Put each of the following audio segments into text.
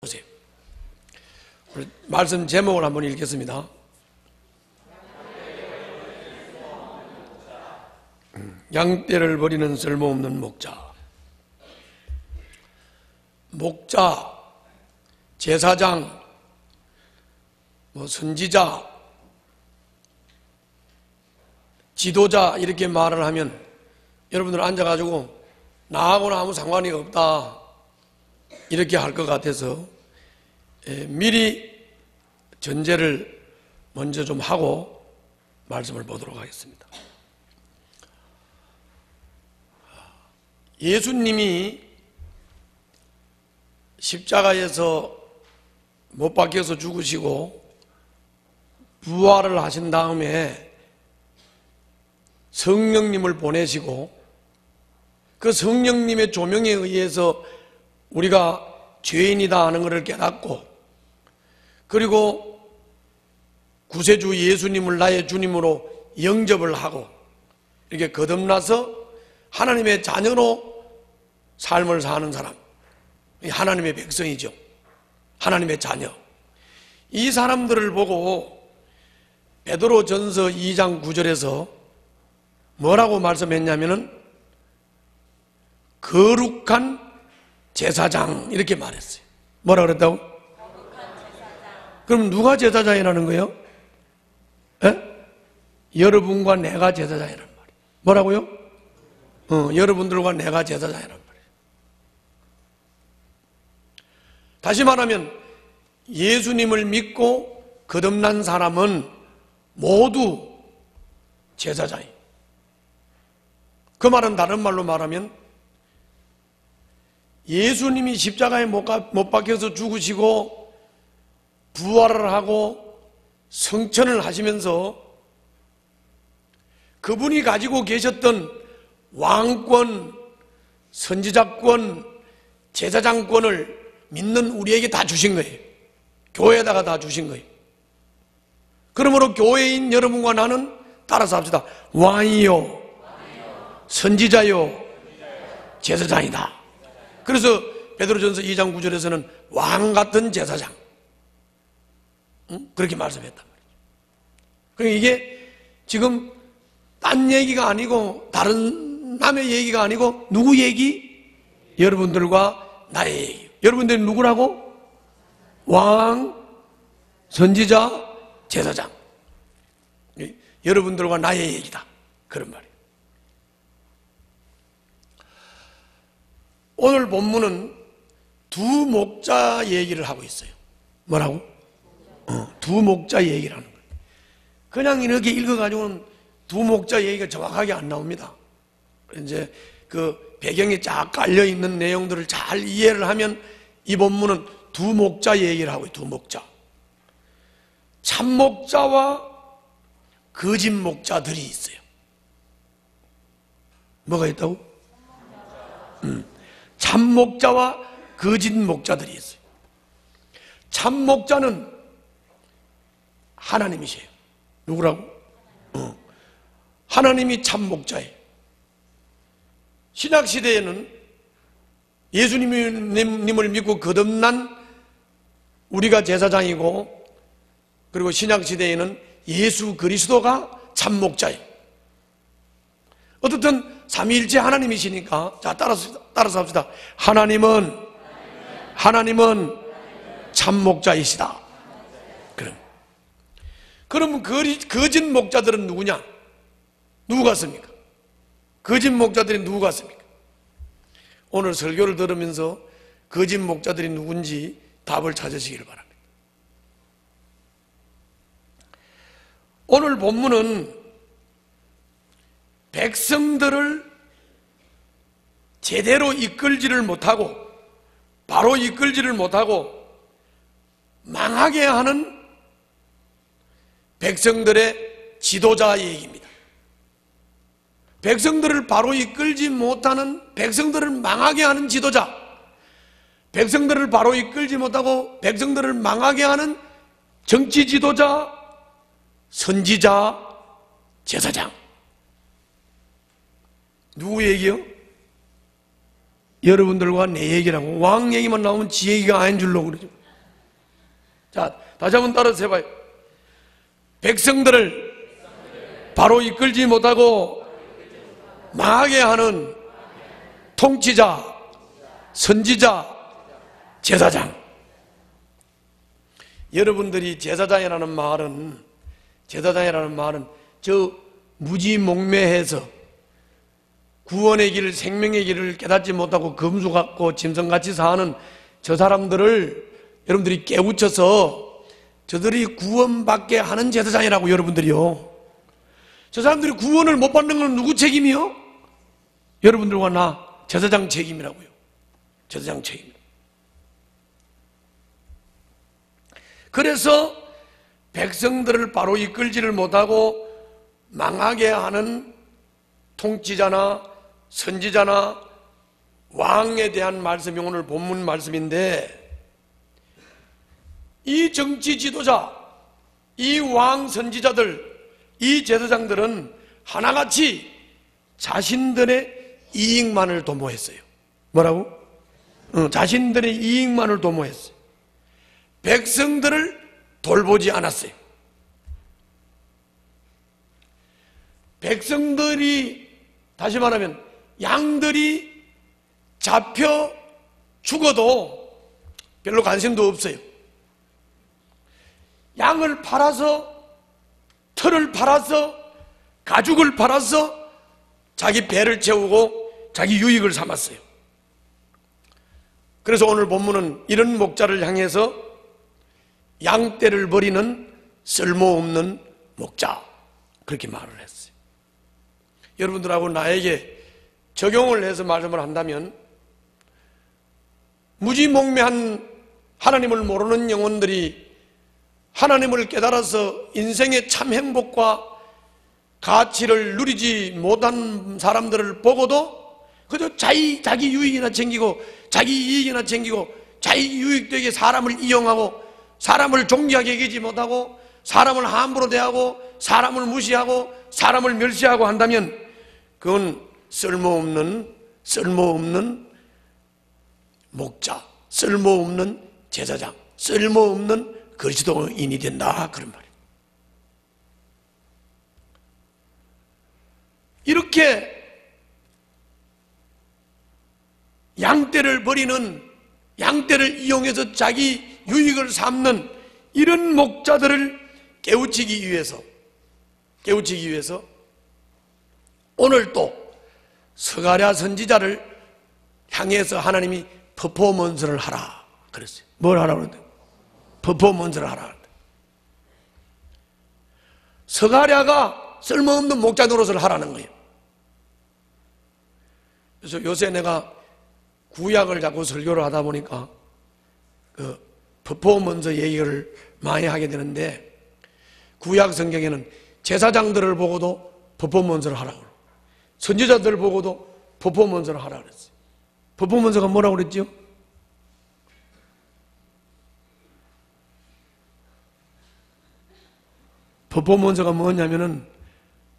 보세요. 말씀 제목을 한번 읽겠습니다. 양떼를 버리는 쓸모없는 목자. 목자, 제사장, 선지자, 지도자 이렇게 말을 하면 여러분들 앉아가지고 나하고는 아무 상관이 없다 이렇게 할 것 같아서 미리 전제를 먼저 좀 하고 말씀을 보도록 하겠습니다. 예수님이 십자가에서 못 박혀서 죽으시고 부활을 하신 다음에 성령님을 보내시고 그 성령님의 조명에 의해서 우리가 죄인이다 하는 것을 깨닫고 그리고 구세주 예수님을 나의 주님으로 영접을 하고 이렇게 거듭나서 하나님의 자녀로 삶을 사는 사람, 하나님의 백성이죠. 하나님의 자녀. 이 사람들을 보고 베드로전서 2장 9절에서 뭐라고 말씀했냐면은 거룩한 제사장 이렇게 말했어요. 뭐라 그랬다고? 그럼 누가 제사장이라는 거예요? 여러분과 내가 제사장이란 말이에요. 뭐라고요? 여러분들과 내가 제사장이란 말이에요. 다시 말하면 예수님을 믿고 거듭난 사람은 모두 제사장이에요. 그 말은 다른 말로 말하면 예수님이 십자가에 못 박혀서 죽으시고 부활을 하고 성천을 하시면서 그분이 가지고 계셨던 왕권, 선지자권, 제사장권을 믿는 우리에게 다 주신 거예요. 교회에다가 다 주신 거예요. 그러므로 교회인 여러분과 나는 따라서 합시다. 왕이요, 선지자요, 제사장이다. 그래서 베드로전서 2장 9절에서는 왕 같은 제사장 그렇게 말씀했단 말이죠. 그러니까 이게 지금 딴 얘기가 아니고 다른 남의 얘기가 아니고 누구 얘기? 여러분들과 나의 얘기. 여러분들이 누구라고? 왕, 선지자, 제사장. 여러분들과 나의 얘기다. 그런 말이에요. 오늘 본문은 두 목자 얘기를 하고 있어요. 뭐라고? 두 목자 얘기를 하는 거예요. 그냥 이렇게 읽어가지고는 두 목자 얘기가 정확하게 안 나옵니다. 이제 그 배경에 쫙 깔려있는 내용들을 잘 이해를 하면 이 본문은 두 목자 얘기를 하고 있어요. 두 목자. 참 목자와 거짓 목자들이 있어요. 뭐가 있다고? 참 목자와 거짓 목자들이 있어요. 참 목자는 하나님이세요. 누구라고? 하나님이 참 목자예요. 신약시대에는 예수님을 믿고 거듭난 우리가 제사장이고 그리고 신약시대에는 예수 그리스도가 참 목자예요. 어떻든 삼위일체 하나님이시니까 자 따라서 합시다. 하나님은 참 목자이시다. 그러면 거짓 목자들은 누구냐? 누구 같습니까? 거짓 목자들이 누구 같습니까? 오늘 설교를 들으면서 거짓 목자들이 누군지 답을 찾으시기를 바랍니다. 오늘 본문은 백성들을 제대로 이끌지를 못하고 바로 이끌지를 못하고 망하게 하는 백성들의 지도자 얘기입니다. 백성들을 바로 이끌지 못하는 백성들을 망하게 하는 지도자, 백성들을 바로 이끌지 못하고 백성들을 망하게 하는 정치 지도자, 선지자, 제사장. 누구 얘기요? 여러분들과 내 얘기라고. 왕 얘기만 나오면 지 얘기가 아닌 줄로 그러죠. 자, 다시 한번 따라서 해봐요. 백성들을 바로 이끌지 못하고 망하게 하는 통치자, 선지자, 제사장. 여러분들이 제사장이라는 말은 저 무지몽매해서 구원의 길, 생명의 길을 깨닫지 못하고 금수 같고 짐승같이 사는 저 사람들을 여러분들이 깨우쳐서 저들이 구원받게 하는 제사장이라고. 여러분들이요, 저 사람들이 구원을 못 받는 건 누구 책임이요? 여러분들과 나, 제사장 책임이라고요. 제사장 책임. 그래서 백성들을 바로 이끌지를 못하고 망하게 하는 통치자나 선지자나 왕에 대한 말씀이 오늘 본문 말씀인데, 이 정치 지도자, 이 왕 선지자들, 이 제사장들은 하나같이 자신들의 이익만을 도모했어요. 뭐라고? 자신들의 이익만을 도모했어요. 백성들을 돌보지 않았어요. 백성들이, 다시 말하면 양들이 잡혀 죽어도 별로 관심도 없어요. 양을 팔아서, 털을 팔아서, 가죽을 팔아서 자기 배를 채우고 자기 유익을 삼았어요. 그래서 오늘 본문은 이런 목자를 향해서 양떼를 버리는 쓸모없는 목자, 그렇게 말을 했어요. 여러분들하고 나에게 적용을 해서 말씀을 한다면, 무지몽매한 하나님을 모르는 영혼들이 하나님을 깨달아서 인생의 참 행복과 가치를 누리지 못한 사람들을 보고도 그저 자기 유익이나 챙기고 자기 이익이나 챙기고 자기 유익되게 사람을 이용하고 사람을 존귀하게 여기지 못하고 사람을 함부로 대하고 사람을 무시하고 사람을 멸시하고 한다면 그건 쓸모없는 목자, 쓸모없는 제사장, 쓸모없는 그리스도인이 된다, 그런 말이에요. 이렇게 양떼를 버리는, 양떼를 이용해서 자기 유익을 삼는 이런 목자들을 깨우치기 위해서 오늘 또 스가랴 선지자를 향해서 하나님이 퍼포먼스를 하라 그랬어요. 뭘 하라고 그랬어요? 퍼포먼스를 하라. 스가랴가 쓸모없는 목자 노릇을 하라는 거예요. 그래서 요새 내가 구약을 자꾸 설교를 하다 보니까 그 퍼포먼스 얘기를 많이 하게 되는데, 구약 성경에는 제사장들을 보고도 퍼포먼스를 하라고 그러고 선지자들을 보고도 퍼포먼스를 하라고 그랬어요. 퍼포먼스가 뭐라고 그랬죠? 퍼포먼스가 뭐냐면은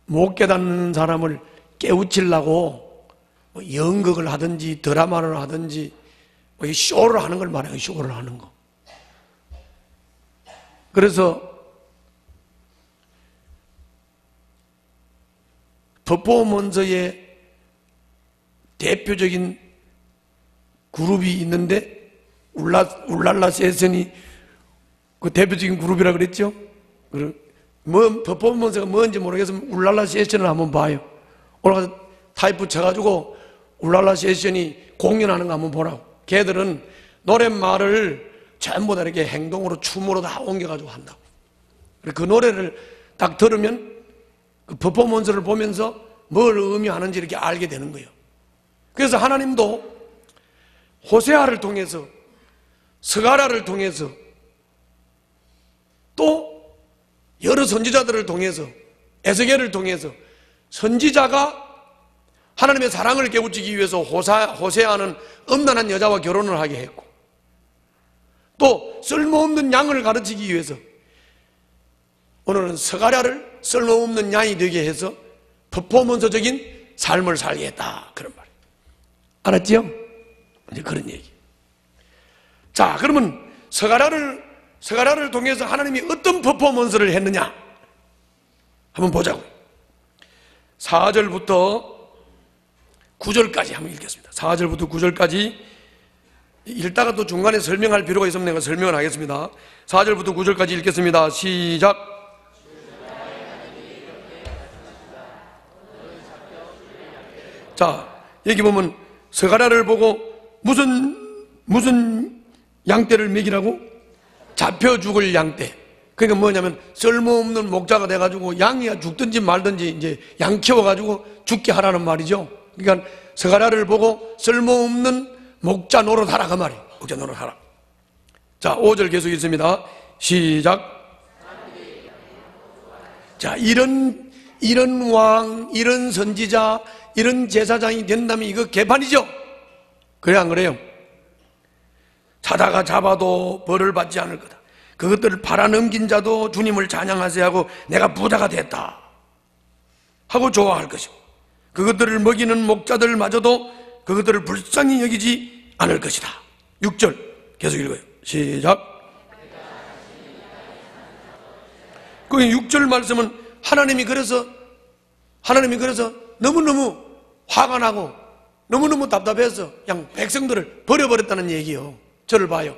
못 깨닫는 사람을 깨우치려고 연극을 하든지 드라마를 하든지 쇼를 하는 걸 말해요. 쇼를 하는 거. 그래서 퍼포먼스의 대표적인 그룹이 있는데, 울랄라 세션이 그 대표적인 그룹이라 그랬죠? 뭐 퍼포먼스가 뭔지 모르겠으면 울랄라 세션을 한번 봐요. 오늘 타이프 쳐가지고 울랄라 세션이 공연하는 거 한번 보라고. 걔들은 노랫말을 전부 다 이렇게 행동으로, 춤으로 다 옮겨가지고 한다고. 그 노래를 딱 들으면 그 퍼포먼스를 보면서 뭘 의미하는지 이렇게 알게 되는 거예요. 그래서 하나님도 호세아를 통해서, 스가랴를 통해서, 또 여러 선지자들을 통해서, 에스겔을 통해서 선지자가 하나님의 사랑을 깨우치기 위해서 호세아는 음란한 여자와 결혼을 하게 했고, 또 쓸모없는 양을 가르치기 위해서 오늘은 스가랴를 쓸모없는 양이 되게 해서 퍼포먼스적인 삶을 살게 했다, 그런 말이에요. 알았지요? 이제 그런 얘기. 자, 그러면 서가라를 통해서 하나님이 어떤 퍼포먼스를 했느냐 한번 보자고요. 4절부터 9절까지 한번 읽겠습니다. 4절부터 9절까지 읽다가 또 중간에 설명할 필요가 있으면 내가 설명을 하겠습니다. 4절부터 9절까지 읽겠습니다. 시작. 자, 여기 보면 서가라를 보고 무슨 양떼를 먹이라고? 잡혀 죽을 양떼. 그러니까 뭐냐면 쓸모없는 목자가 돼가지고 양이 죽든지 말든지 이제 양 키워가지고 죽게 하라는 말이죠. 그러니까 서가라를 보고 쓸모없는 목자 노릇하라 그 말이에요. 목자 노릇하라. 자, 5절 계속 있습니다. 시작. 자, 이런 왕, 이런 선지자, 이런 제사장이 된다면 이거 개판이죠? 그래 안 그래요? 자다가 잡아도 벌을 받지 않을 거다. 그것들을 팔아넘긴 자도 주님을 찬양하세요 하고 내가 부자가 됐다 하고 좋아할 것이고, 그것들을 먹이는 목자들마저도 그것들을 불쌍히 여기지 않을 것이다. 6절 계속 읽어요. 시작. 그 6절 말씀은 하나님이 그래서 너무너무 화가 나고 너무너무 답답해서 그냥 백성들을 버려버렸다는 얘기요. 저를 봐요.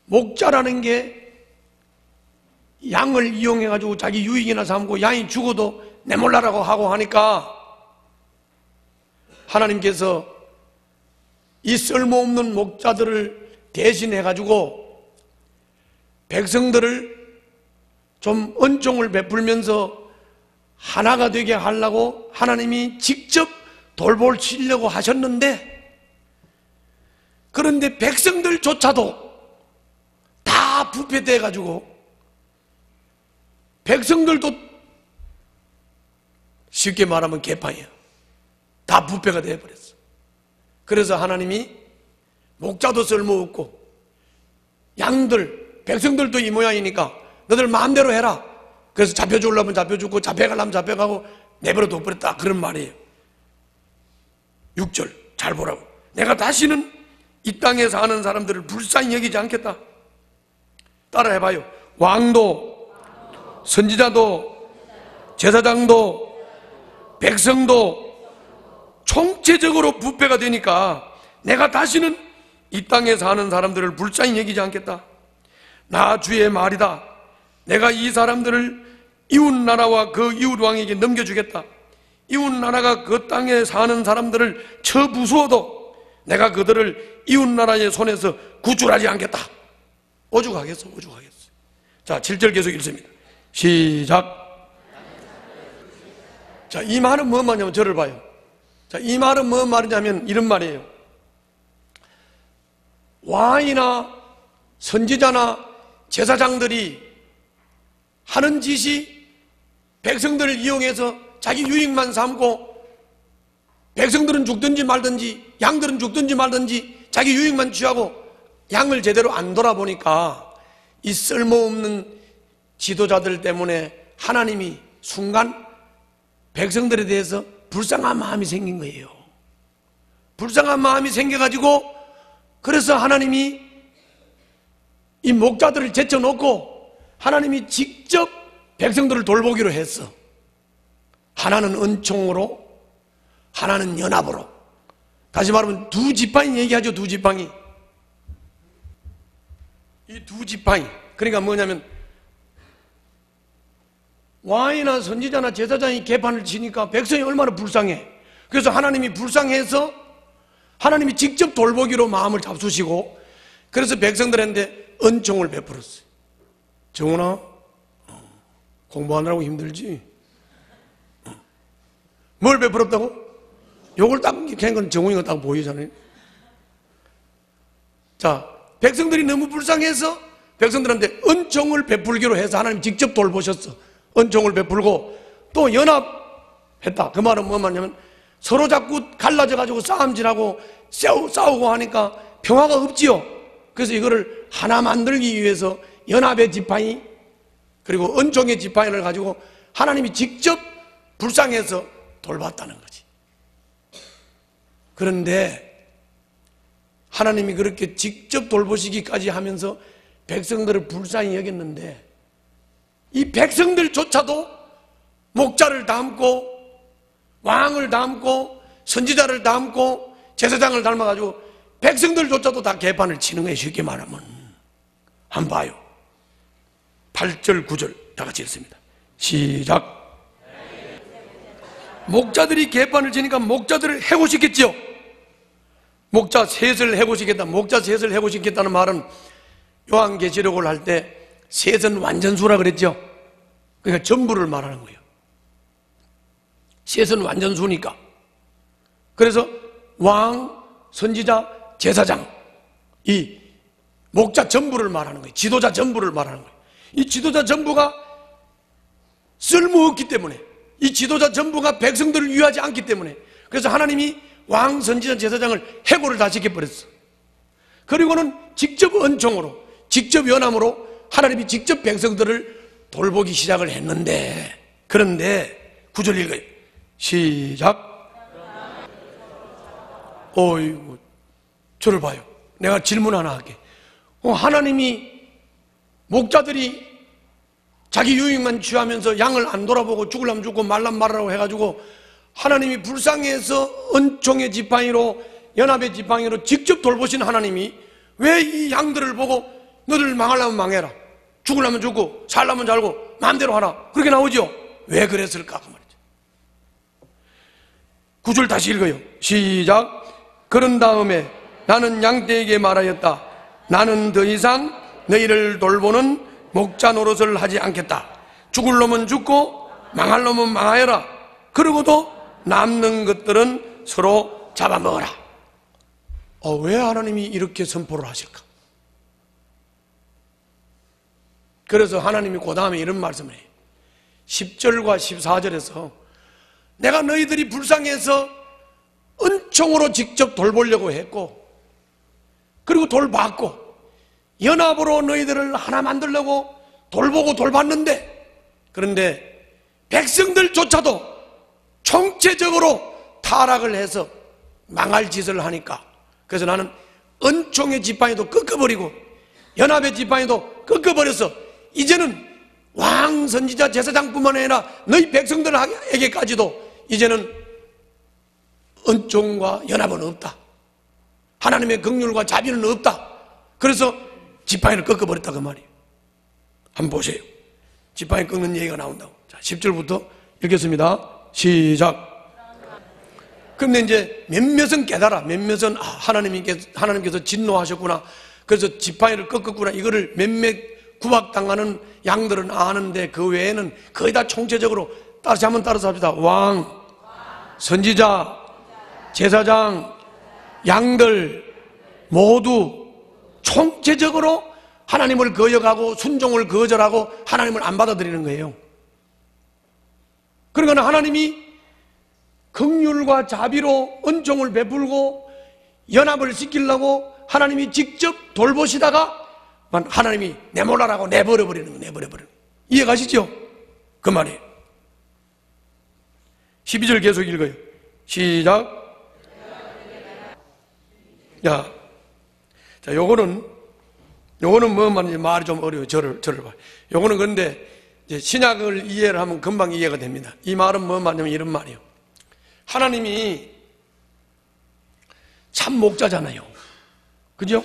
목자라는 게 양을 이용해가지고 자기 유익이나 삼고 양이 죽어도 내몰라라고 하고 하니까 하나님께서 이 쓸모없는 목자들을 대신해가지고 백성들을 좀 은총을 베풀면서 하나가 되게 하려고 하나님이 직접 돌보시려고 하셨는데, 그런데 백성들조차도 다 부패돼가지고 백성들도 쉽게 말하면 개판이야. 다 부패가 되어버렸어. 그래서 하나님이 목자도 쓸모없고 양들, 백성들도 이 모양이니까 너들 마음대로 해라. 그래서 잡혀주려면 잡혀주고 잡혀가려면 잡혀가고 내버려 둬버렸다 그런 말이에요. 6절 잘 보라고. 내가 다시는 이 땅에 사는 사람들을 불쌍히 여기지 않겠다. 따라 해봐요. 왕도, 선지자도, 제사장도, 백성도 총체적으로 부패가 되니까 내가 다시는 이 땅에 사는 사람들을 불쌍히 여기지 않겠다. 나 주의 말이다. 내가 이 사람들을 이웃나라와 그 이웃왕에게 넘겨주겠다. 이웃나라가 그 땅에 사는 사람들을 쳐부수어도 내가 그들을 이웃나라의 손에서 구출하지 않겠다. 오죽하겠어. 자, 7절 계속 읽습니다. 시작. 자, 이 말은 뭔 말이냐면 저를 봐요. 자, 이 말은 뭔 말이냐면 이런 말이에요. 왕이나 선지자나 제사장들이 하는 짓이 백성들을 이용해서 자기 유익만 삼고 백성들은 죽든지 말든지 양들은 죽든지 말든지 자기 유익만 취하고 양을 제대로 안 돌아보니까 이 쓸모없는 지도자들 때문에 하나님이 순간 백성들에 대해서 불쌍한 마음이 생긴 거예요. 불쌍한 마음이 생겨가지고 그래서 하나님이 이 목자들을 제쳐놓고 하나님이 직접 백성들을 돌보기로 했어. 하나는 은총으로, 하나는 연합으로. 다시 말하면 두 지팡이 얘기하죠. 두 지팡이. 이 두 지팡이. 그러니까 뭐냐면 왕이나 선지자나 제사장이 개판을 치니까 백성이 얼마나 불쌍해. 그래서 하나님이 불쌍해서 하나님이 직접 돌보기로 마음을 잡수시고 그래서 백성들한테 은총을 베풀었어요. 정훈아, 공부하느라고 힘들지? 뭘 베풀었다고? 요걸 딱 캔 건 정훈이가 딱 보이잖아요. 자, 백성들이 너무 불쌍해서 백성들한테 은총을 베풀기로 해서 하나님 직접 돌보셨어. 은총을 베풀고 또 연합했다. 그 말은 뭐만 하냐면 서로 자꾸 갈라져가지고 싸움질하고 싸우고 하니까 평화가 없지요. 그래서 이거를 하나 만들기 위해서 연합의 지팡이 그리고 은총의 지팡이를 가지고 하나님이 직접 불쌍해서 돌봤다는 거지. 그런데 하나님이 그렇게 직접 돌보시기까지 하면서 백성들을 불쌍히 여겼는데 이 백성들조차도 목자를 닮고 왕을 닮고 선지자를 닮고 제사장을 닮아가지고 백성들조차도 다 개판을 치는 거예요. 쉽게 말하면. 한번 봐요. 8절 9절 다 같이 읽습니다. 시작. 목자들이 개판을 치니까 목자들을 해고시켰지요. 목자 셋을 해고시켰다. 목자 셋을 해고시켰다는 말은 요한계시록을 할 때 셋은 완전수라 그랬죠. 그러니까 전부를 말하는 거예요. 셋은 완전수니까. 그래서 왕, 선지자, 제사장, 이 목자 전부를 말하는 거예요. 지도자 전부를 말하는 거예요. 이 지도자 전부가 쓸모없기 때문에, 이 지도자 전부가 백성들을 위하지 않기 때문에, 그래서 하나님이 왕, 선지자, 제사장을 해고를 다 시켜버렸어. 그리고는 직접 은총으로, 직접 연함으로 하나님이 직접 백성들을 돌보기 시작을 했는데, 그런데 9절 읽어요. 시작. 어이구, 저를 봐요. 내가 질문 하나 할게. 하나님이 목자들이 자기 유익만 취하면서 양을 안 돌아보고 죽으려면 죽고 말라면 말라고 해가지고 하나님이 불쌍해서 은총의 지팡이로, 연합의 지팡이로 직접 돌보신 하나님이 왜 이 양들을 보고 너들 망하려면 망해라, 죽으려면 죽고 살려면 살고 마음대로 하라, 그렇게 나오죠? 왜 그랬을까 그 말이죠. 9절 다시 읽어요. 시작. 그런 다음에 나는 양떼에게 말하였다. 나는 더 이상 너희를 돌보는 목자 노릇을 하지 않겠다. 죽을 놈은 죽고 망할 놈은 망하여라. 그러고도 남는 것들은 서로 잡아먹어라. 왜 하나님이 이렇게 선포를 하실까? 그래서 하나님이 그 다음에 이런 말씀을 해요. 10절과 14절에서 내가 너희들이 불쌍해서 은총으로 직접 돌보려고 했고, 그리고 돌봤고, 연합으로 너희들을 하나 만들려고 돌보고 돌봤는데, 그런데 백성들조차도 총체적으로 타락을 해서 망할 짓을 하니까, 그래서 나는 은총의 지팡이도 꺾어버리고 연합의 지팡이도 꺾어버려서 이제는 왕, 선지자, 제사장뿐만 아니라 너희 백성들에게까지도 이제는 은총과 연합은 없다. 하나님의 긍휼과 자비는 없다. 그래서 지팡이를 꺾어버렸다 그 말이에요. 한번 보세요. 지팡이 꺾는 얘기가 나온다고. 자, 10절부터 읽겠습니다. 시작. 그런데 이제 몇몇은 깨달아. 몇몇은 하나님께서 진노하셨구나, 그래서 지팡이를 꺾었구나, 이거를 몇몇 구박당하는 양들은 아는데 그 외에는 거의 다 총체적으로 따라서 한번 따라서 합시다. 왕, 선지자, 제사장, 양들 모두 총체적으로 하나님을 거역하고 순종을 거절하고 하나님을 안 받아들이는 거예요. 그러니까 하나님이 긍휼과 자비로 은총을 베풀고 연합을 시키려고 하나님이 직접 돌보시다가 하나님이 내몰라라고 내버려버리는 거예요. 내버려버리는 거예요. 이해가시죠? 그 말이에요. 12절 계속 읽어요. 시작. 자, 요거는 뭐 말인지 말이 좀 어려워요. 저를 봐. 요거는 그런데 이제 신약을 이해를 하면 금방 이해가 됩니다. 이 말은 뭐 말이냐면 이런 말이에요. 하나님이 참 목자잖아요. 그죠?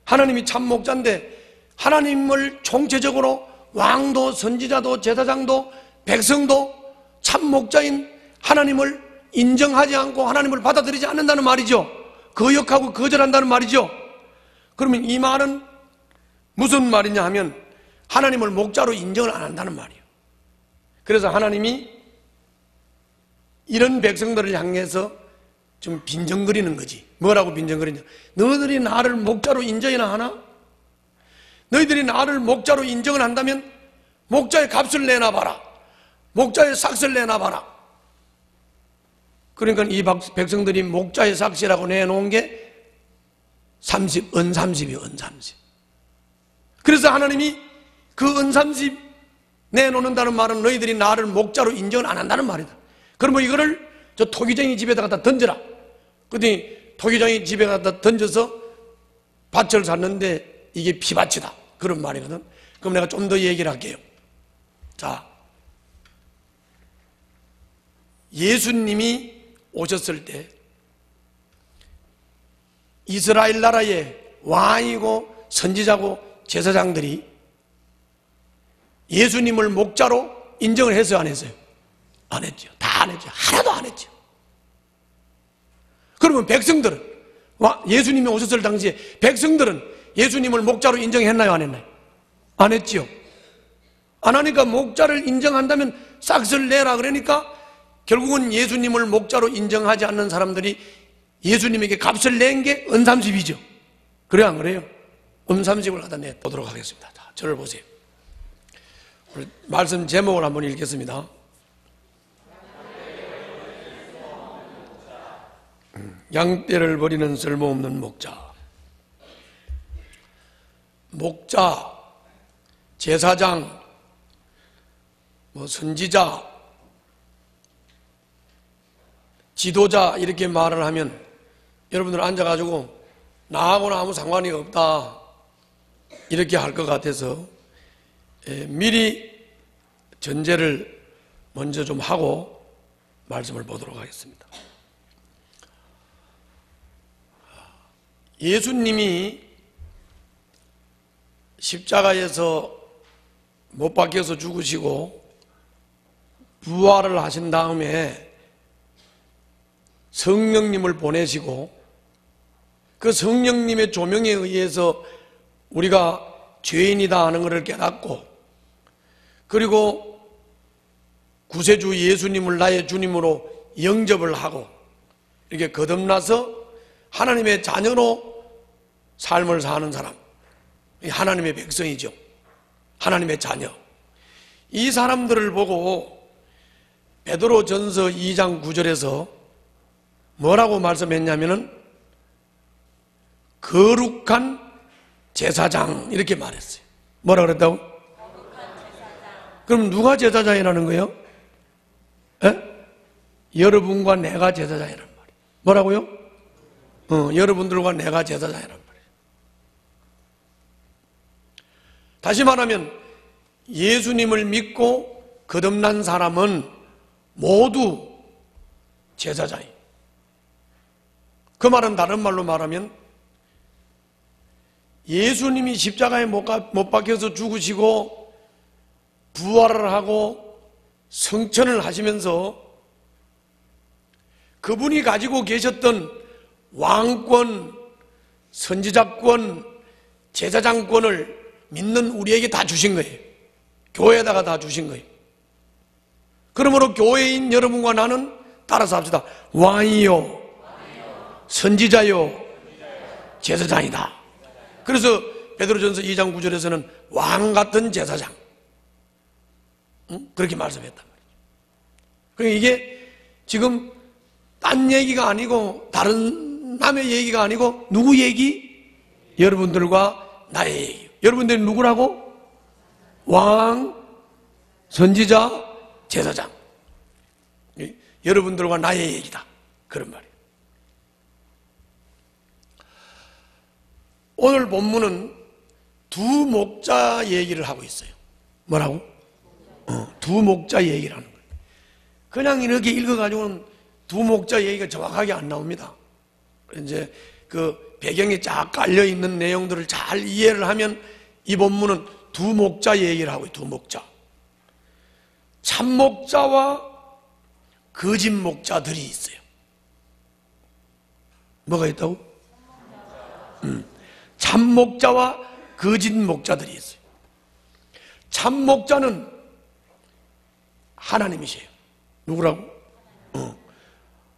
하나님이 참 목자인데 하나님을 총체적으로 왕도, 선지자도, 제사장도, 백성도 참 목자인 하나님을 인정하지 않고 하나님을 받아들이지 않는다는 말이죠. 거역하고 거절한다는 말이죠. 그러면 이 말은 무슨 말이냐 하면 하나님을 목자로 인정을 안 한다는 말이에요. 그래서 하나님이 이런 백성들을 향해서 좀 빈정거리는 거지. 뭐라고 빈정거리냐? 너희들이 나를 목자로 인정이나 하나? 너희들이 나를 목자로 인정을 한다면 목자의 값을 내놔봐라. 목자의 삭스를 내놔봐라. 그러니까 이 백성들이 목자의 삭시라고 내놓은 게 은 30이에요. 은 30. 그래서 하나님이 그 은 30 내놓는다는 말은 너희들이 나를 목자로 인정을 안 한다는 말이다. 그러면 이거를 저 토기쟁이 집에다 갖다 던져라. 그랬더니 토기장이 집에 갖다 던져서 밭을 샀는데 이게 피밭이다, 그런 말이거든. 그럼 내가 좀 더 얘기를 할게요. 자, 예수님이 오셨을 때 이스라엘 나라의 왕이고 선지자고 제사장들이 예수님을 목자로 인정을 했어요, 안 했어요? 안 했죠. 다 안 했죠. 하나도 안 했죠. 그러면 백성들은, 예수님이 오셨을 당시에 백성들은 예수님을 목자로 인정했나요, 안 했나요? 안 했죠. 안 하니까 목자를 인정한다면 싹을 내라 그러니까 결국은 예수님을 목자로 인정하지 않는 사람들이 예수님에게 값을 낸 게 은삼십이죠. 그래요, 안 그래요? 은삼십을 갖다 내보도록 하겠습니다. 자, 저를 보세요. 말씀 제목을 한번 읽겠습니다. 양떼를 버리는 쓸모없는 목자. 목자, 제사장, 선지자, 지도자 이렇게 말을 하면 여러분들 앉아가지고 나하고는 아무 상관이 없다 이렇게 할 것 같아서 미리 전제를 먼저 좀 하고 말씀을 보도록 하겠습니다. 예수님이 십자가에서 못 박혀서 죽으시고 부활을 하신 다음에 성령님을 보내시고 그 성령님의 조명에 의해서 우리가 죄인이다 하는 것을 깨닫고 그리고 구세주 예수님을 나의 주님으로 영접을 하고 이렇게 거듭나서 하나님의 자녀로 삶을 사는 사람, 하나님의 백성이죠. 하나님의 자녀. 이 사람들을 보고 베드로전서 2장 9절에서 뭐라고 말씀했냐면은 거룩한 제사장 이렇게 말했어요. 뭐라 그랬다고? 그럼 누가 제사장이라는 거예요? 여러분과 내가 제사장이란 말이에요. 뭐라고요? 여러분들과 내가 제사장이란 말이에요. 다시 말하면 예수님을 믿고 거듭난 사람은 모두 제사장이에요. 그 말은 다른 말로 말하면 예수님이 십자가에 못 박혀서 죽으시고 부활을 하고 성천을 하시면서 그분이 가지고 계셨던 왕권, 선지자권, 제사장권을 믿는 우리에게 다 주신 거예요. 교회에다가 다 주신 거예요. 그러므로 교회인 여러분과 나는 따라서 합시다. 왕이요, 선지자요, 제사장이다. 그래서 베드로전서 2장 9절에서는 왕 같은 제사장 그렇게 말씀했단 말이죠. 그러니까 이게 지금 딴 얘기가 아니고 다른 남의 얘기가 아니고 누구 얘기? 여러분들과 나의 얘기. 여러분들이 누구라고? 왕, 선지자, 제사장. 여러분들과 나의 얘기다. 그런 말이에요. 오늘 본문은 두 목자 얘기를 하고 있어요. 뭐라고? 두 목자 얘기를 하는 거예요. 그냥 이렇게 읽어가지고는 두 목자 얘기가 정확하게 안 나옵니다. 이제 그 배경에 쫙 깔려 있는 내용들을 잘 이해를 하면 이 본문은 두 목자 얘기를 하고 있어요. 두 목자. 참 목자와 거짓 목자들이 있어요. 뭐가 있다고? 참 목자와 거짓 목자들이 있어요. 참 목자는 하나님이세요. 누구라고?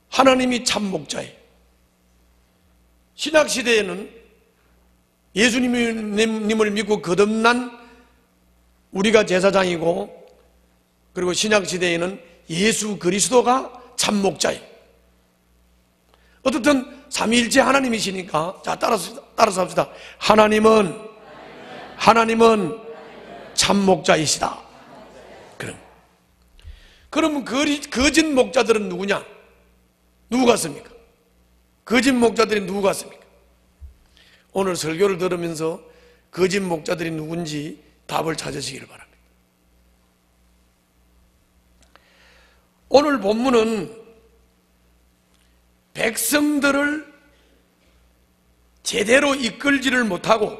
하나님이 참 목자예요. 신약시대에는 예수님을 믿고 거듭난 우리가 제사장이고 그리고 신약시대에는 예수 그리스도가 참 목자예요. 어떻든 삼위일체 하나님이시니까 자 따라서 합시다. 하나님은 참 목자이시다. 그럼 거짓 목자들은 누구냐? 누구 같습니까? 거짓 목자들이 누구 같습니까? 오늘 설교를 들으면서 거짓 목자들이 누군지 답을 찾으시기를 바랍니다. 오늘 본문은 백성들을 제대로 이끌지를 못하고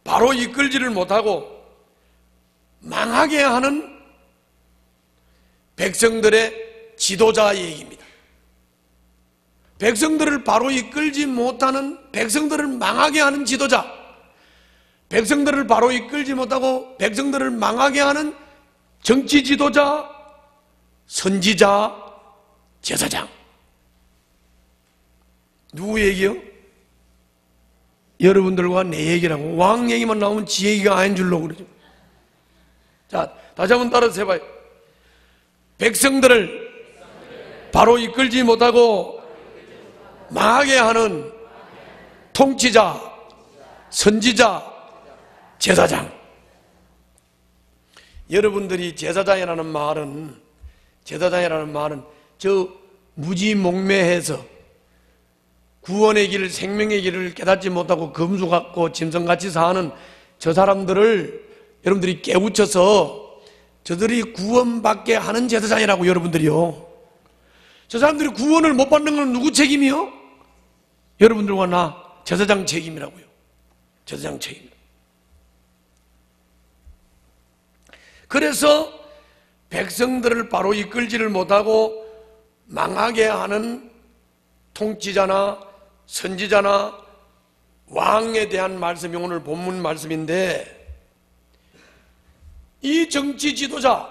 바로 이끌지를 못하고 망하게 하는 백성들의 지도자 얘기입니다. 백성들을 바로 이끌지 못하는, 백성들을 망하게 하는 지도자, 백성들을 바로 이끌지 못하고 백성들을 망하게 하는 정치 지도자, 선지자, 제사장. 누구 얘기요? 여러분들과 내 얘기라고. 왕 얘기만 나오면 지 얘기가 아닌 줄로 그러죠. 자, 다시 한번 따라서 해봐요. 백성들을 바로 이끌지 못하고 망하게 하는 통치자, 선지자, 제사장. 여러분들이 제사장이라는 말은 저 무지몽매해서 구원의 길, 생명의 길을 깨닫지 못하고 검수 같고 짐승같이 사는 저 사람들을 여러분들이 깨우쳐서 저들이 구원받게 하는 제사장이라고. 여러분들이요, 저 사람들이 구원을 못 받는 건 누구 책임이요? 여러분들과 나, 제사장 책임이라고요. 제사장 책임. 그래서 백성들을 바로 이끌지를 못하고 망하게 하는 통치자나 선지자나 왕에 대한 말씀이 오늘 본문 말씀인데, 이 정치 지도자,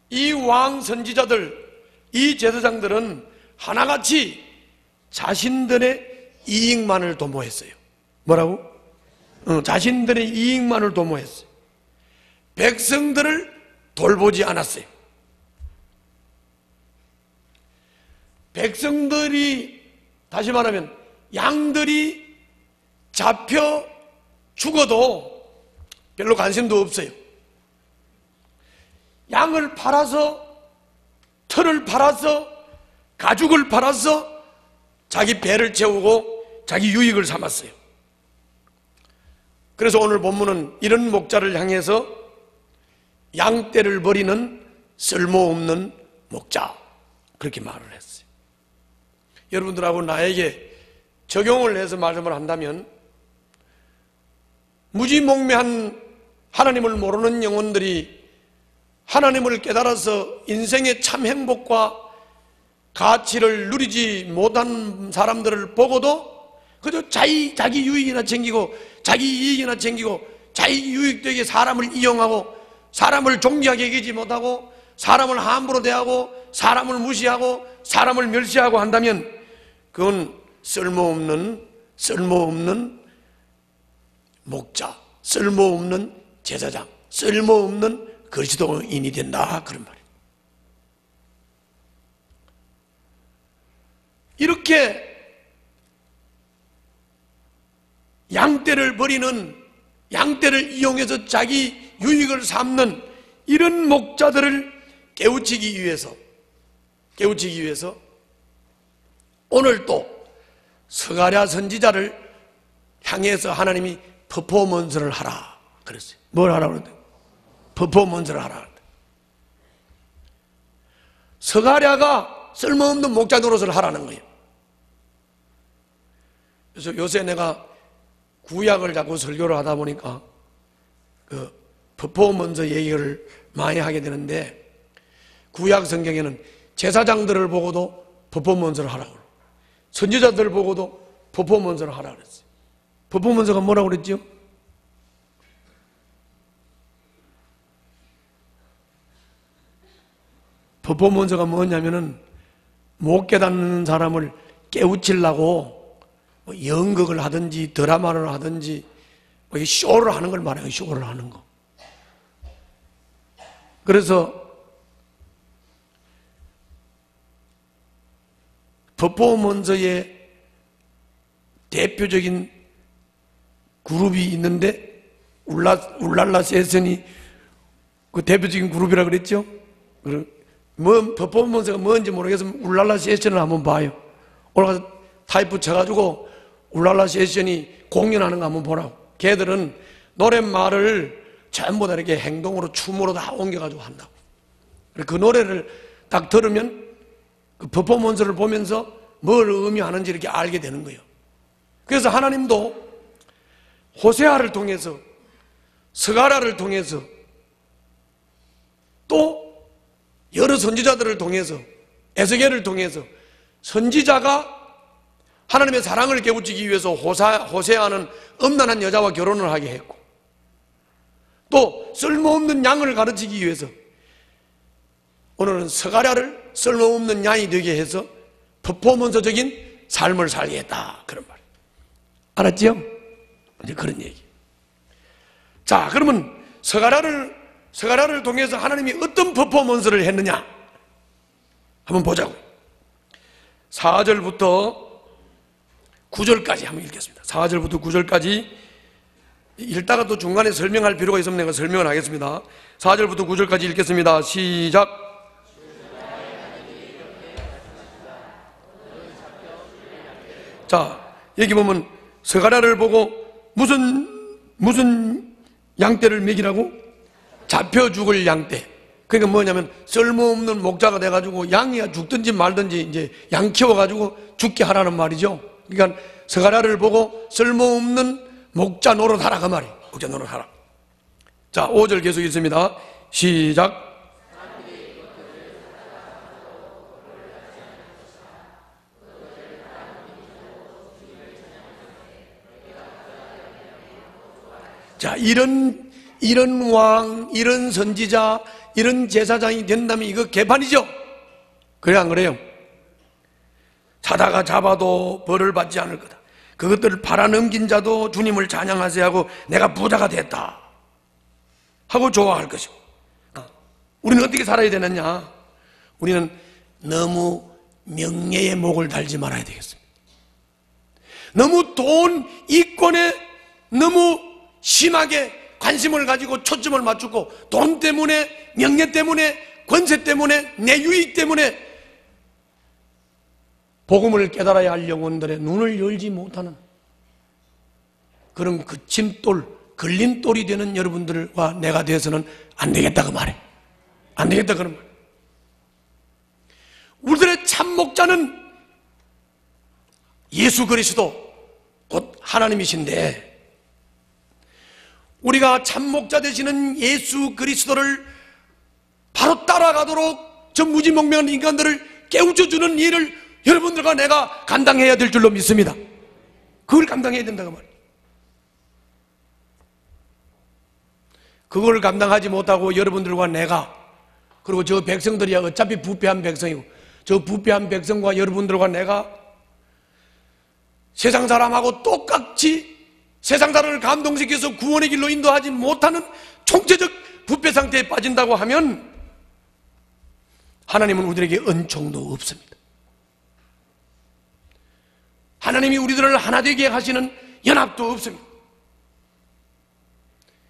이 왕 선지자들, 이 제사장들은 하나같이 자신들의 이익만을 도모했어요. 뭐라고? 자신들의 이익만을 도모했어요. 백성들을 돌보지 않았어요. 백성들이, 다시 말하면 양들이 잡혀 죽어도 별로 관심도 없어요. 양을 팔아서, 털을 팔아서, 가죽을 팔아서 자기 배를 채우고 자기 유익을 삼았어요. 그래서 오늘 본문은 이런 목자를 향해서 양떼를 버리는 쓸모없는 목자, 그렇게 말을 했어요. 여러분들하고 나에게 적용을 해서 말씀을 한다면, 무지몽매한 하나님을 모르는 영혼들이 하나님을 깨달아서 인생의 참 행복과 가치를 누리지 못한 사람들을 보고도 그저 자기 유익이나 챙기고 자기 이익이나 챙기고 자기 유익되게 사람을 이용하고 사람을 존귀하게 여기지 못하고 사람을 함부로 대하고 사람을 무시하고 사람을 멸시하고 한다면 그건 쓸모없는 목자, 쓸모없는 제사장, 쓸모없는 그리스도인이 된다, 그런 말이에요. 이렇게 양떼를 버리는, 양떼를 이용해서 자기 유익을 삼는 이런 목자들을 깨우치기 위해서 오늘 또 스가랴 선지자를 향해서 하나님이 퍼포먼스를 하라 그랬어요. 뭘 하라고 그랬어요? 퍼포먼스를 하라. 스가랴가 쓸모없는 목자 노릇을 하라는 거예요. 그래서 요새 내가 구약을 자꾸 설교를 하다 보니까 그 퍼포먼스 얘기를 많이 하게 되는데, 구약 성경에는 제사장들을 보고도 퍼포먼스를 하라고 그러고 선지자들을 보고도 퍼포먼스를 하라고 그랬어요. 퍼포먼스가 뭐라고 그랬죠? 퍼포먼스가 뭐냐면은 못 깨닫는 사람을 깨우치려고 연극을 하든지 드라마를 하든지 쇼를 하는 걸 말해요. 쇼를 하는 거. 그래서 퍼포먼스의 대표적인 그룹이 있는데, 울랄라 세션이 그 대표적인 그룹이라 그랬죠? 퍼포먼스가 뭔지 모르겠으면 울랄라 세션을 한번 봐요. 오늘 가서 타이프 쳐가지고 울랄라 세션이 공연하는 거 한번 보라고. 걔들은 노랫말을 전부 다 이렇게 행동으로 춤으로 다 옮겨가지고 한다고. 그 노래를 딱 들으면 그 퍼포먼스를 보면서 뭘 의미하는지 이렇게 알게 되는 거예요. 그래서 하나님도 호세아를 통해서, 스가랴를 통해서, 또 여러 선지자들을 통해서, 에스겔을 통해서 선지자가 하나님의 사랑을 깨우치기 위해서 호세아는 음란한 여자와 결혼을 하게 했고, 또 쓸모없는 양을 가르치기 위해서 오늘은 스가랴를 쓸모없는 양이 되게 해서 퍼포먼스적인 삶을 살게 했다, 그런 말이에요. 알았지요? 이제 그런 얘기. 자, 그러면 스가랴를 통해서 하나님이 어떤 퍼포먼스를 했느냐 한번 보자고요. 4절부터 9절까지 한번 읽겠습니다. 4절부터 9절까지 읽다가 또 중간에 설명할 필요가 있으면 내가 설명을 하겠습니다. 4절부터 9절까지 읽겠습니다. 시작. 자, 여기 보면 스가랴를 보고 무슨 양떼를 먹이라고? 잡혀 죽을 양떼. 그러니까 뭐냐면 쓸모없는 목자가 돼가지고 양이야 죽든지 말든지 이제 양 키워가지고 죽게 하라는 말이죠. 그러니까 스가랴를 보고 쓸모없는 목자 노릇하라, 그 말이에요. 목자 노릇하라. 자, 5절 계속 있습니다. 시작. 자, 이런 왕, 이런 선지자, 이런 제사장이 된다면 이거 개판이죠? 그래, 안 그래요? 자다가 잡아도 벌을 받지 않을 거다. 그것들을 팔아넘긴 자도 주님을 찬양하세요 하고 내가 부자가 됐다 하고 좋아할 것이고. 우리는 어떻게 살아야 되느냐? 우리는 너무 명예의 목을 달지 말아야 되겠습니다. 너무 돈, 이권에 너무 심하게 관심을 가지고 초점을 맞추고 돈 때문에, 명예 때문에, 권세 때문에, 내 유익 때문에 복음을 깨달아야 할 영혼들의 눈을 열지 못하는 그런 그침돌, 걸림돌이 되는 여러분들과 내가 되어서는 안 되겠다, 그 말이에요. 안 되겠다, 그런 말. 우리들의 참 목자는 예수 그리스도 곧 하나님이신데, 우리가 참 목자 되시는 예수 그리스도를 바로 따라가도록 저 무지몽매한 인간들을 깨우쳐주는 일을 여러분들과 내가 감당해야 될 줄로 믿습니다. 그걸 감당해야 된다고 말이에요. 그걸 감당하지 못하고 여러분들과 내가, 그리고 저 백성들이야 어차피 부패한 백성이고, 저 부패한 백성과 여러분들과 내가 세상 사람하고 똑같이 세상 사람을 감동시켜서 구원의 길로 인도하지 못하는 총체적 부패 상태에 빠진다고 하면 하나님은 우리에게 은총도 없습니다. 하나님이 우리들을 하나 되게 하시는 연합도 없습니다.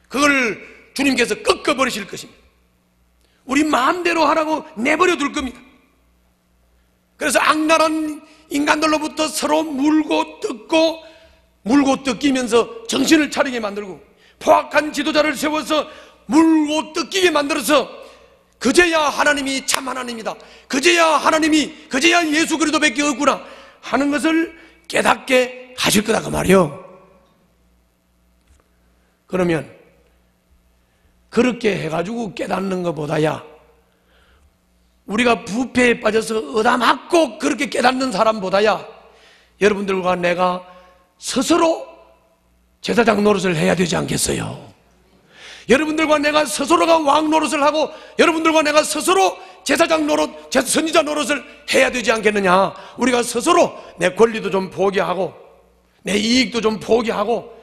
그걸 주님께서 꺾어버리실 것입니다. 우리 마음대로 하라고 내버려 둘 겁니다. 그래서 악랄한 인간들로부터 서로 물고 뜯기면서 정신을 차리게 만들고, 포악한 지도자를 세워서 물고 뜯기게 만들어서 그제야 하나님이 참 하나님이다, 그제야 예수 그리스도밖에 없구나 하는 것을 깨닫게 하실 거다, 그 말이요. 그러면 그렇게 해가지고 깨닫는 것보다야 우리가 부패에 빠져서 얻어맞고 그렇게 깨닫는 사람보다야 여러분들과 내가 스스로 제사장 노릇을 해야 되지 않겠어요? 여러분들과 내가 스스로가 왕 노릇을 하고 여러분들과 내가 스스로 제사장 노릇, 선지자 노릇을 해야 되지 않겠느냐? 우리가 스스로 내 권리도 좀 포기하고 내 이익도 좀 포기하고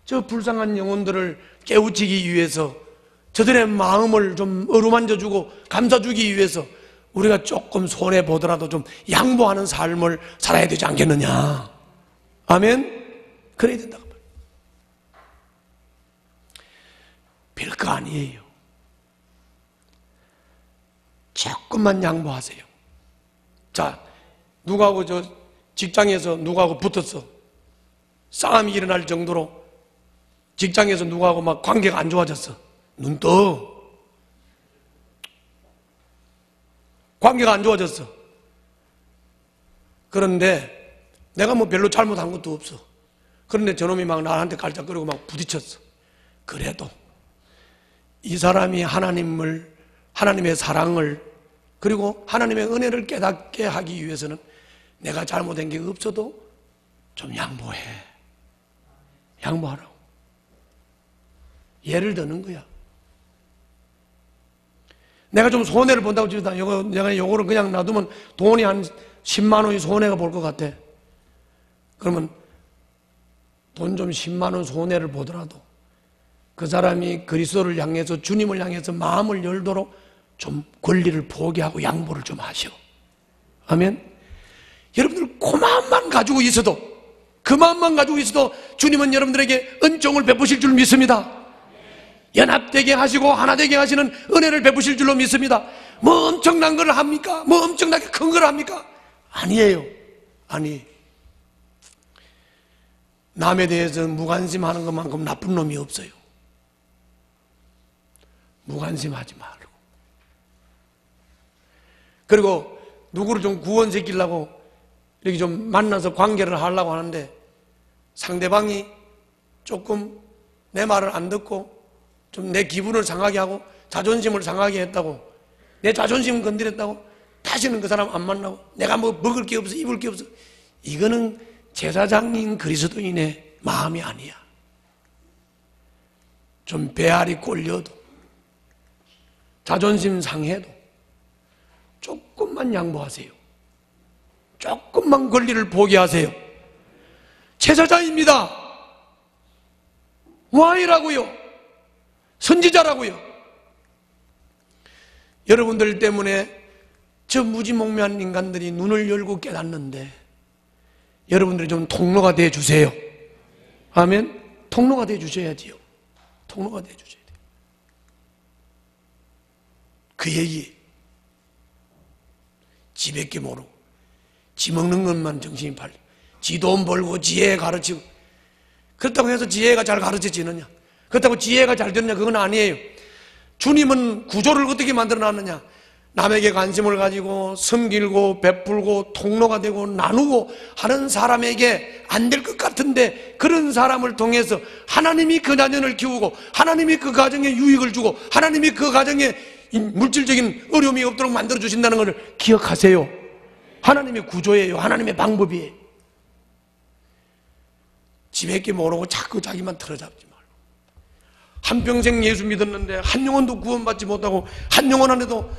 저 불쌍한 영혼들을 깨우치기 위해서, 저들의 마음을 좀 어루만져주고 감싸주기 위해서 우리가 조금 손해보더라도 좀 양보하는 삶을 살아야 되지 않겠느냐? 아멘? 그래야 된다고 말이에요. 별거 아니에요. 조금만 양보하세요. 자, 누구하고 저 직장에서 누구하고 붙었어. 싸움이 일어날 정도로 직장에서 누구하고 막 관계가 안 좋아졌어. 눈 떠. 관계가 안 좋아졌어. 그런데 내가 뭐 별로 잘못한 것도 없어. 그런데 저놈이 막 나한테 깔짝거리고 막 부딪혔어. 그래도 이 사람이 하나님의 사랑을 그리고 하나님의 은혜를 깨닫게 하기 위해서는 내가 잘못한 게 없어도 좀 양보해. 양보하라고. 예를 드는 거야. 내가 좀 손해를 본다고 치다 내가 요거를 그냥 놔두면 돈이 한 10만 원이 손해가 볼 것 같아. 그러면 돈 좀 10만 원 손해를 보더라도 그 사람이 그리스도를 향해서 주님을 향해서 마음을 열도록 좀 권리를 포기하고 양보를 좀 하시오. 아멘. 여러분들 그 마음만 가지고 있어도 주님은 여러분들에게 은총을 베푸실 줄 믿습니다. 연합되게 하시고 하나되게 하시는 은혜를 베푸실 줄로 믿습니다. 뭐 엄청난 걸 합니까? 뭐 엄청나게 큰 걸 합니까? 아니에요. 아니. 남에 대해서 무관심하는 것만큼 나쁜 놈이 없어요. 무관심하지 말고. 그리고 누구를 좀 구원시키려고 이렇게 좀 만나서 관계를 하려고 하는데 상대방이 조금 내 말을 안 듣고 좀 내 기분을 상하게 하고 자존심을 상하게 했다고, 내 자존심을 건드렸다고 다시는 그 사람 안 만나고 내가 뭐 먹을 게 없어 입을 게 없어, 이거는 제사장인 그리스도인의 마음이 아니야. 좀 배알이 꼴려도 자존심 상해도 조금만 양보하세요. 조금만 권리를 포기하세요. 제사장입니다. 왕이라고요. 선지자라고요. 여러분들 때문에 저 무지몽매한 인간들이 눈을 열고 깨닫는데 여러분들이 좀 통로가 되어 주세요. 아멘. 통로가 되어 주셔야지요. 통로가 되어 주셔야 돼요. 그 얘기 지밖에 모르고 지 먹는 것만 정신이 팔려. 지 돈 벌고 지혜 가르치고, 그렇다고 해서 지혜가 잘 가르쳐지느냐, 그렇다고 지혜가 잘 되느냐, 그건 아니에요. 주님은 구조를 어떻게 만들어 놨느냐, 남에게 관심을 가지고 섬기고 베풀고 통로가 되고 나누고 하는 사람에게 안 될 것 같은데 그런 사람을 통해서 하나님이 그 자녀를 키우고 하나님이 그 가정에 유익을 주고 하나님이 그 가정에 물질적인 어려움이 없도록 만들어 주신다는 것을 기억하세요. 하나님의 구조예요. 하나님의 방법이에요. 지밖에 모르고 자꾸 자기만 틀어잡지 말고. 한평생 예수 믿었는데 한 영혼도 구원받지 못하고 한 영혼 안에도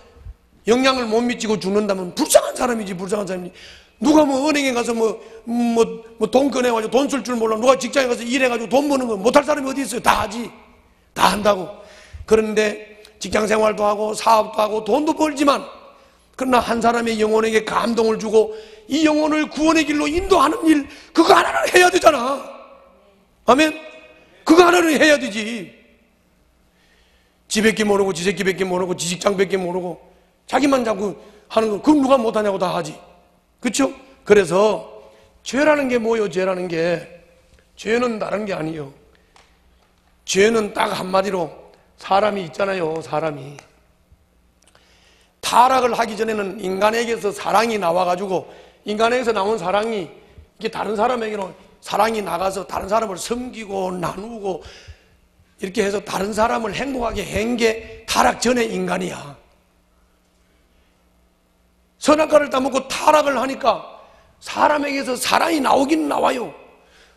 영향을 못 미치고 죽는다면 불쌍한 사람이지. 불쌍한 사람이지. 누가 뭐 은행에 가서 돈 꺼내가지고 돈 쓸 줄 몰라. 누가 직장에 가서 일해가지고 돈 버는 거 못할 사람이 어디 있어요? 다 하지. 다 한다고. 그런데 직장 생활도 하고 사업도 하고 돈도 벌지만, 그러나 한 사람의 영혼에게 감동을 주고 이 영혼을 구원의 길로 인도하는 일, 그거 하나를 해야 되잖아. 아멘. 그거 하나를 해야 되지. 지밖에 모르고 지 새끼밖에 모르고 지 직장밖에 모르고 자기만 자꾸 하는 거, 그럼 누가 못하냐고 다 하지. 그렇죠? 그래서 죄라는 게 뭐예요? 죄라는 게, 죄는 다른 게 아니에요. 죄는 딱 한마디로 사람이 있잖아요. 사람이 타락을 하기 전에는 인간에게서 사랑이 나와가지고, 인간에게서 나온 사랑이 이게 다른 사람에게는 사랑이 나가서 다른 사람을 섬기고 나누고 이렇게 해서 다른 사람을 행복하게 한 게 타락 전의 인간이야. 선악과를 따먹고 타락을 하니까 사람에게서 사랑이 나오긴 나와요.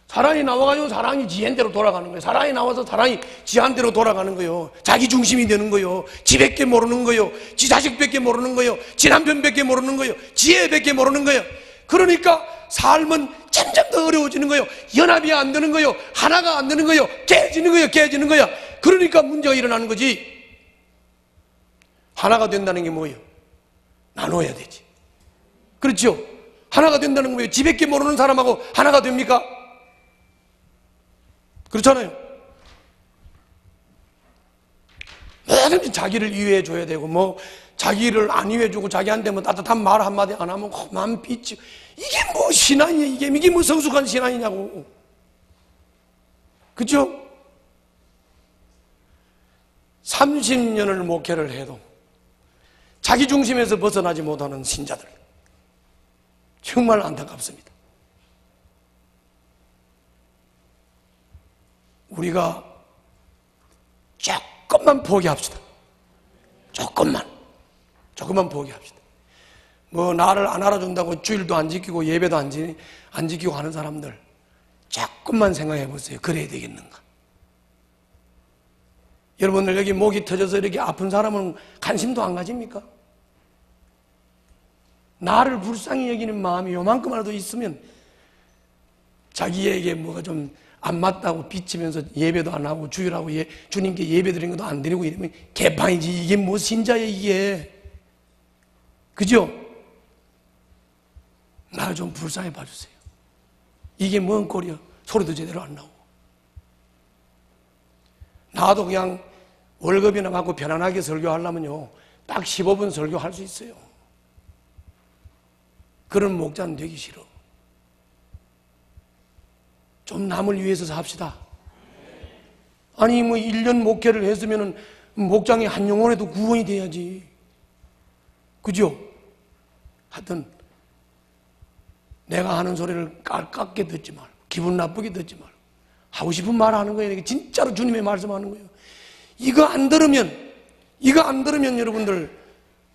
사랑이 나와가지고 사랑이 지한대로 돌아가는 거예요. 사랑이 나와서 사랑이 지한대로 돌아가는 거예요. 자기 중심이 되는 거예요. 지밖에 모르는 거예요. 지 자식밖에 모르는 거예요. 지 남편밖에 모르는 거예요. 지혜밖에 모르는 거예요. 그러니까 삶은 점점 더 어려워지는 거예요. 연합이 안 되는 거예요. 하나가 안 되는 거예요. 깨지는 거예요. 깨지는 거야. 그러니까 문제가 일어나는 거지. 하나가 된다는 게 뭐예요? 나눠야 되지. 그렇죠? 하나가 된다는 거예요. 지밖에 모르는 사람하고 하나가 됩니까? 그렇잖아요. 뭐든지 자기를 이해해 줘야 되고, 뭐 자기를 안 이해해 주고 자기한테 뭐 따뜻한 말 한마디 안 하면 마음 삐치고, 이게 뭐 신앙이야, 이게 뭐 성숙한 신앙이냐고. 그죠? 30년을 목회를 해도 자기 중심에서 벗어나지 못하는 신자들, 정말 안타깝습니다. 우리가 조금만 포기합시다. 조금만 포기합시다. 뭐 나를 안 알아준다고 주일도 안 지키고 예배도 안 지키고 하는 사람들, 조금만 생각해 보세요. 그래야 되겠는가? 여러분들 여기 목이 터져서 이렇게 아픈 사람은 관심도 안 가집니까? 나를 불쌍히 여기는 마음이 요만큼이라도 있으면 자기에게 뭐가 좀 안 맞다고 비치면서 예배도 안 하고 주일하고 주님께 예배 드리는 것도 안 드리고 이러면 개판이지. 이게 뭐 신자야 이게. 그죠? 나를 좀 불쌍히 봐주세요. 이게 뭔 꼴이야. 소리도 제대로 안 나오고. 나도 그냥 월급이나 받고 편안하게 설교하려면요 딱 15분 설교할 수 있어요. 그런 목자는 되기 싫어. 좀 남을 위해서 삽시다. 아니 뭐 1년 목회를 했으면 목장의 한 영혼에도 구원이 돼야지. 그죠? 하여튼 내가 하는 소리를 깎게 듣지 말고 기분 나쁘게 듣지 말고 하고 싶은 말 하는 거예요. 이게 진짜로 주님의 말씀하는 거예요. 이거 안 들으면 여러분들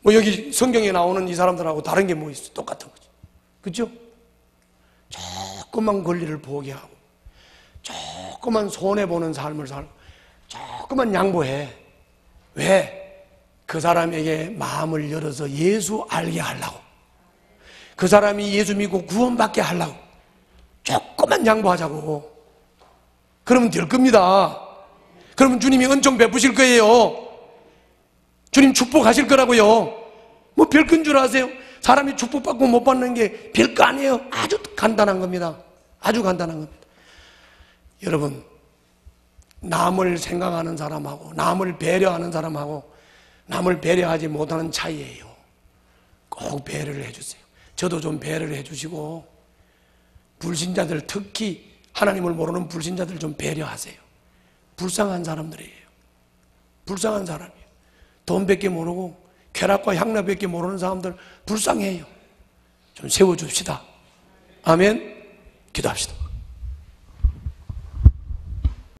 뭐 여기 성경에 나오는 이 사람들하고 다른 게 뭐 있어? 똑같은 거지. 그죠? 조금만 권리를 포기하고 조금만 손해보는 삶을 살고 조금만 양보해. 왜? 그 사람에게 마음을 열어서 예수 알게 하려고, 그 사람이 예수 믿고 구원받게 하려고 조금만 양보하자고. 그러면 될 겁니다. 그러면 주님이 은총 베푸실 거예요. 주님 축복하실 거라고요. 뭐 별건 줄 아세요? 사람이 축복받고 못 받는 게 별거 아니에요. 아주 간단한 겁니다. 아주 간단한 겁니다. 여러분, 남을 생각하는 사람하고 남을 배려하는 사람하고 남을 배려하지 못하는 차이예요. 꼭 배려를 해주세요. 저도 좀 배려를 해주시고 불신자들, 특히 하나님을 모르는 불신자들 좀 배려하세요. 불쌍한 사람들이에요. 불쌍한 사람이에요. 돈밖에 모르고 쾌락과 향락밖에 모르는 사람들 불쌍해요. 좀 세워줍시다. 아멘. 기도합시다.